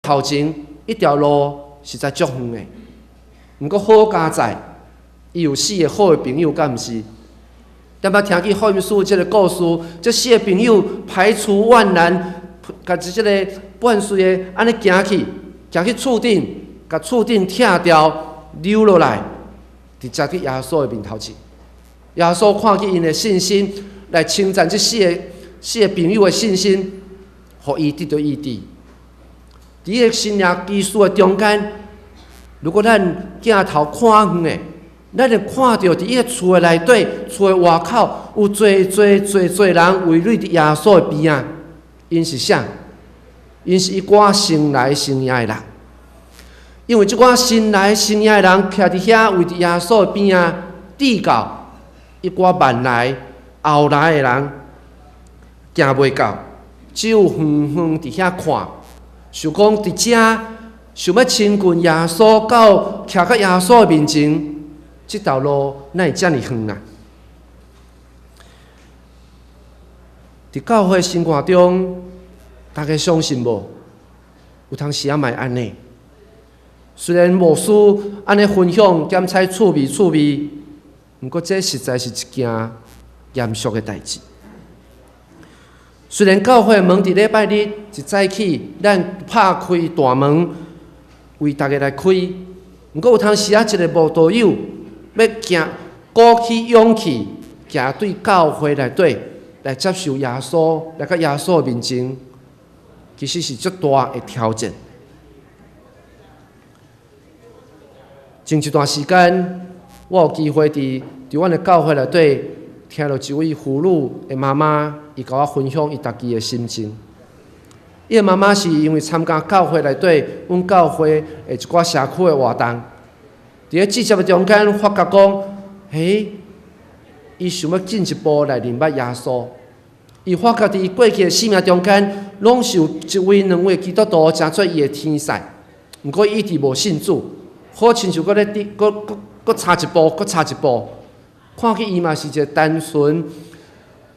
头前一条路实在足远的，毋过好佳在，伊有4个好的朋友，敢毋是？但捌听见福音书即个故事，这4个朋友排除万难，甲即个半岁的安尼行去厝顶，甲厝顶拆掉，溜落来，直接去耶稣的面头前。耶稣看见因的信心，来称赞这4个朋友的信心，互伊得到医治。伫个新约基督的中间，如果咱镜头看远的，咱会看到伫伊个厝的内底、厝的外口，有最人围绕伫耶稣的边啊。因是啥？因是一寡生来生野的人。因为即寡生来生野的人徛伫遐，围伫耶稣的边啊，直到一寡慢来后来的人行袂到，只有远远伫遐看。想讲伫遮，想要亲近耶稣，到徛到耶稣的面前，即条路哪会遮尔远啊？伫教会生活中，大家相信无？有当时也嘛会安尼。虽然牧师安尼分享点彩趣味，毋过这实在是一件严肃的代志。虽然教会门伫礼拜日一早起，咱拍开大门为大家来开，毋过有当时一个慕道友要行鼓起勇气，行对教会内底来接受耶稣，来到耶稣的面前，其实是足大的挑战。前一段时间，我有机会伫阮的教会内底听到一位妇女的妈妈，伊甲我分享伊家己的心情。伊的妈妈是因为参加教会内底，阮教会的一寡社区的活动，伫咧记者的中间发觉讲，伊想要进一步来认捌耶稣。伊发觉伫过去的生命中间，拢是有1位、2位基督徒成做伊的天使，毋过伊一直无信主，好亲像搁咧搁差一步。看起伊嘛是一个单纯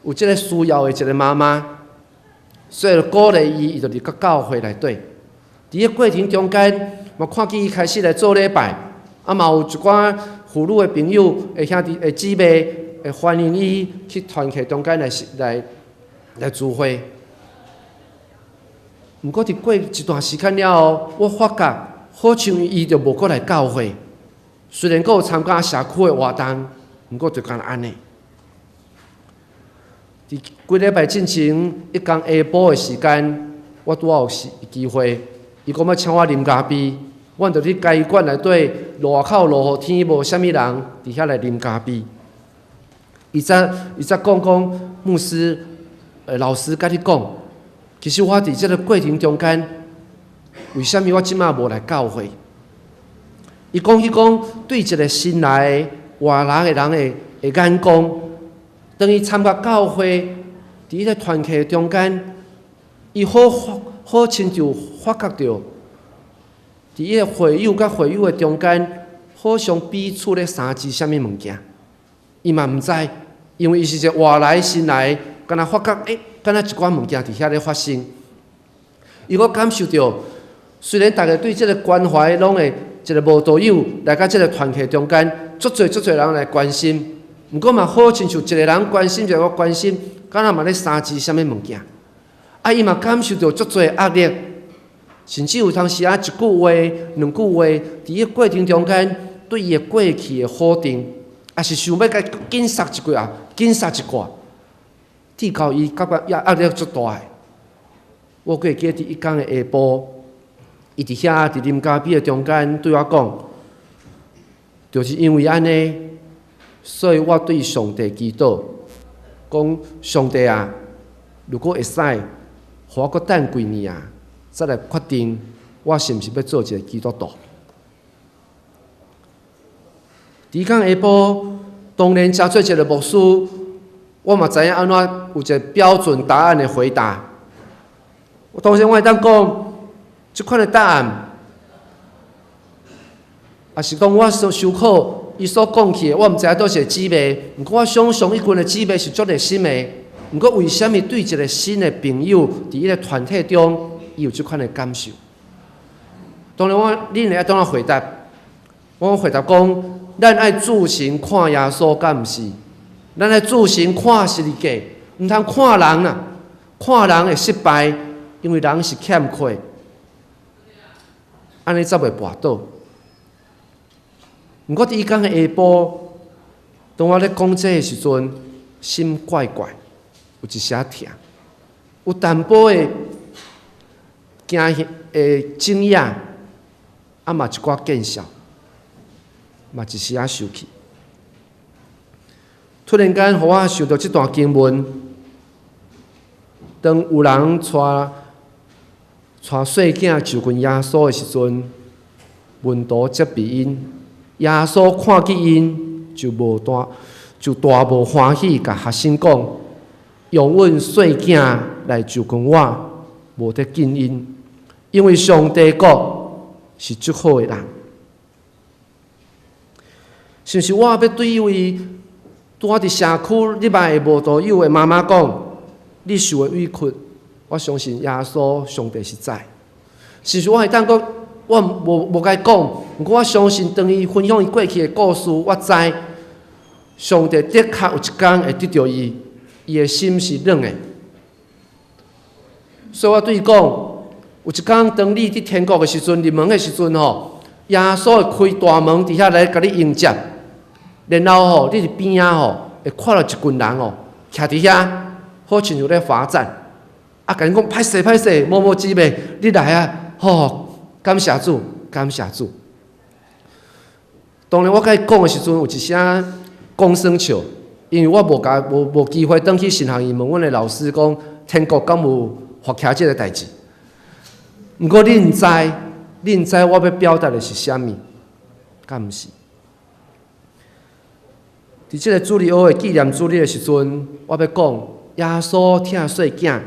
有即个需要的一个妈妈，所以鼓励伊就入到教会内底。伫个过程中间，嘛看见伊开始来做礼拜，嘛有一寡妇女的朋友、兄弟、姊妹会欢迎伊去团契中间来聚会。毋过伫过一段时间了后，我发觉好像伊就无过来教会，虽然佫有参加社区的活动。毋过就干安尼，伫几礼拜之前，一天下晡的时间，我拄好有机会，伊讲要请我啉咖啡，阮就伫咖啡馆内底，路口落雨天，无啥物人伫遐来啉咖啡。伊则讲牧师，老师甲你讲，其实我伫即个过程中间，为虾米我即马无来教会？伊讲对一个新来的。外来的人的眼光，当伊参加教会，伫迄个团契中间，伊好亲像发觉到，伫迄个会友甲会友的中间，好像彼此咧相知啥物物件，伊嘛毋知，因为伊是一个外来新来，敢若发觉敢若一寡物件伫遐咧发生，伊佫感受到，虽然大家对即个关怀拢会一个无道友来到即个团契中间。足侪人来关心，毋过嘛好亲像一个人关心，一个关心，敢若嘛咧相知啥物物件。伊嘛感受到足侪压力，甚至有当时一句话、2句话，伫个过程中间对伊过去的否定，也是想要甲紧杀一句啊，紧杀一句，直到伊感觉压力足大的。我记得伫一天的下晡，伊伫遐伫啉咖啡的中间对我讲。就是因为安尼，所以我对上帝祈祷，讲上帝啊，如果会使，互我搁等几年啊，再来决定我是毋是要做一个基督徒。伫讲下晡，当然真做一个牧师，我嘛知影安怎有一个标准答案的回答。当然我会当讲，即款的答案。也是讲我所思考，伊所讲起的，我毋知影倒是姊妹，毋过我相信伊群的姊妹是足热心的。毋过为虾米对一个新的朋友伫迄个团体中，伊有即款的感受？当然恁会当我回答，我回答讲，咱爱自行看耶稣，敢毋是？咱爱自行看世界，毋通看人啦。看人会失败，因为人是欠缺，安尼才袂跋倒。毋过伫伊讲的下晡，当我咧讲这个时阵，心怪怪，有一些疼，有淡薄的惊惊讶，嘛一寡见笑，嘛一时仔生气。突然间，互我想到这段经文，当有人带细囝就近耶稣的时阵，门徒责备因，耶稣看见因就大无欢喜，甲学生讲：用阮细囝来就近我，无得见因，因为上帝国是足好的人。是毋是我要对一位拄啊伫社区礼拜的无道友的妈妈讲？你受的委屈，我相信耶稣上帝是知。是说我会当讲，我无甲伊讲，毋过我相信当伊分享伊过去的故事，我知上帝的确有一天会得到伊，伊的心是软的。所以我对伊讲，有一天当你伫天国的时阵，入门的时阵吼，耶稣会开大门伫遐来甲你迎接，然后吼，你伫边仔吼会看到一群人吼，徛伫遐。好像有咧罚站，甲你讲歹势，摸姊妹，你来啊！感谢主，感谢主。当然，我甲伊讲的时阵，有一声讲声笑，因为我无机会转去神学院问阮的老师讲，天国敢有发徛这个代志。毋过恁知我要表达的是啥物？敢毋是？伫这个主日学的纪念主日的时阵，我要讲。耶稣疼细囝，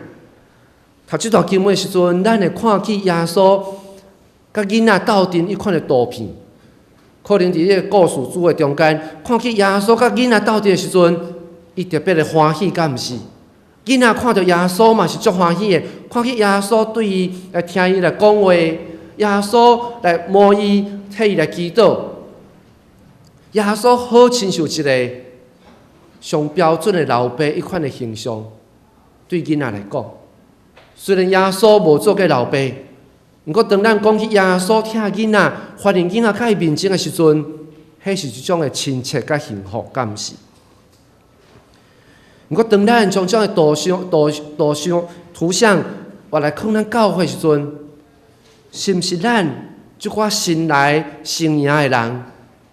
读这段经文的时阵，咱会看见耶稣甲囡仔斗阵迄款的图片。可能伫这个故事主的中间，看见耶稣甲囡仔斗阵的时阵，伊特别的欢喜，敢毋是？囡仔看到耶稣嘛是足欢喜的，看见耶稣对伊来听伊来讲话，耶稣来摸伊，替伊来祈祷。耶稣好亲像一个上标准的老爸一款的形象，对囡仔来讲，虽然耶稣无做过老爸，毋过当咱讲起耶稣疼囡仔，发现囡仔较伊面前的时阵，迄是一种的亲切甲幸福，敢毋是？毋过当咱将这样的图像活来看咱教会的时阵，是毋是咱即寡新来成年的人？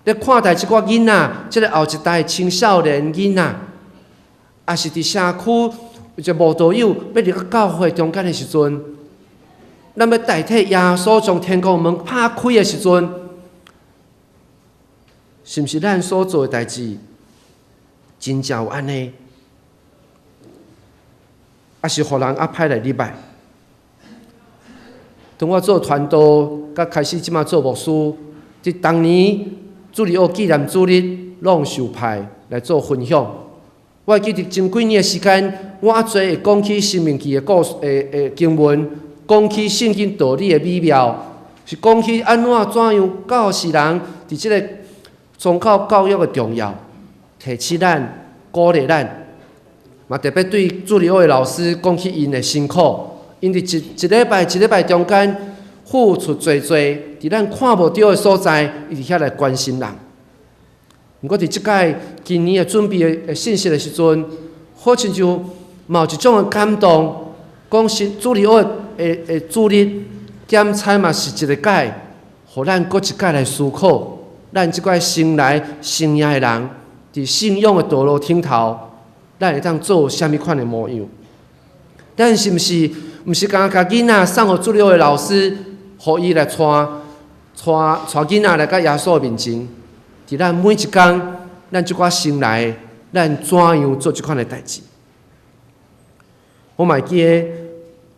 咧看待即个囡仔，即个后一代青少年囡仔，也是伫社区有一个慕道友要入到教会中间的时阵，咱要代替耶稣将天国门拍开的时阵，是毋是咱所做的代志真正有安尼？还是互人歹来礼拜？当我做传道，甲开始即马做牧师，伫当年。主日学纪念主日，拢受派来做分享。我会记得前几年的时间，我侪会讲起《生命记》的故事、经文，讲起圣经道理的美妙，是讲起怎样教世人伫即个宗教教育的重要，提起咱、鼓励咱，嘛特别对主日学的老师讲起因的辛苦，因伫一礼拜中间。付出多，伫咱看无到的所在，伊伫遐来关心人。毋过伫即届今年的准备的信息的时阵，好亲像嘛有一种的感动，讲是主日学的主日检查嘛是一个届，互咱搁一届来思考，咱即块新来成年的人，伫信仰的道路顶头，咱会当做啥物款的模样？咱是毋是毋是甲囡仔送互主日学的老师？互伊来带囡仔来到耶稣面前，伫咱每一天，咱即寡新来的，咱怎样做即款的代志？我嘛记得，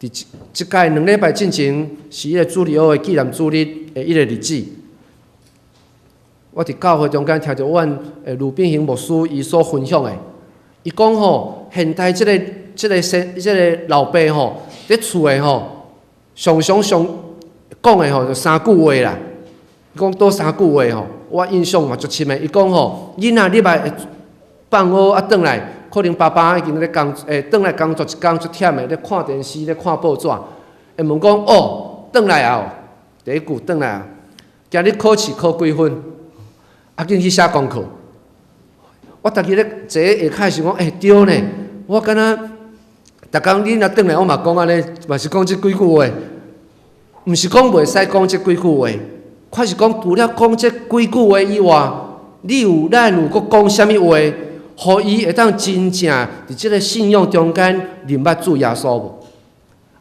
伫即届2礼拜进前，是迄个主日学的纪念主日的迄个日子。我伫教会中间听到阮吕炳雄牧师伊所分享的，伊讲吼，现代即个老爸吼，伫厝的吼，常讲的吼就三句话啦。伊讲多三句话吼，我印象嘛足深的。伊讲吼，囡仔入来放学啊，转来可能爸爸已经咧工转来工作一工足忝的，咧看电视咧看报纸，会问讲哦，转来啊，第一句转来啊，今日考试考几分？啊，紧去写功课。我逐日咧坐下骹时讲，对呢，我敢若逐工恁若转来，我嘛讲安尼，嘛是讲即几句话，毋是讲袂使讲即几句话，却是讲除了讲即几句话以外，咱有搁讲啥物话，互伊会当真正伫即个信仰中间认捌主耶稣无？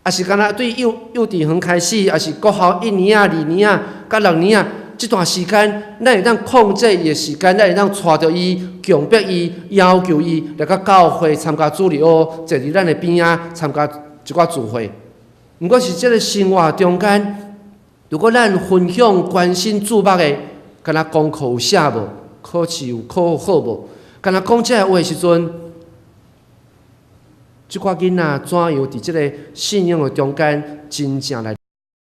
啊是敢若对幼稚园开始，啊是国校1年啊、2年啊、甲6年啊，即段时间，咱会当控制伊的时间，咱会当带着伊、强迫伊、要求伊来到教会参加主日学，坐伫咱的边仔参加一寡聚会。毋过是即个生活中间，如果咱分享关心注目的，敢若功课有写无？考试有考好无？敢若讲这个话的时阵，即寡囡仔怎样伫即个信仰的中间真正来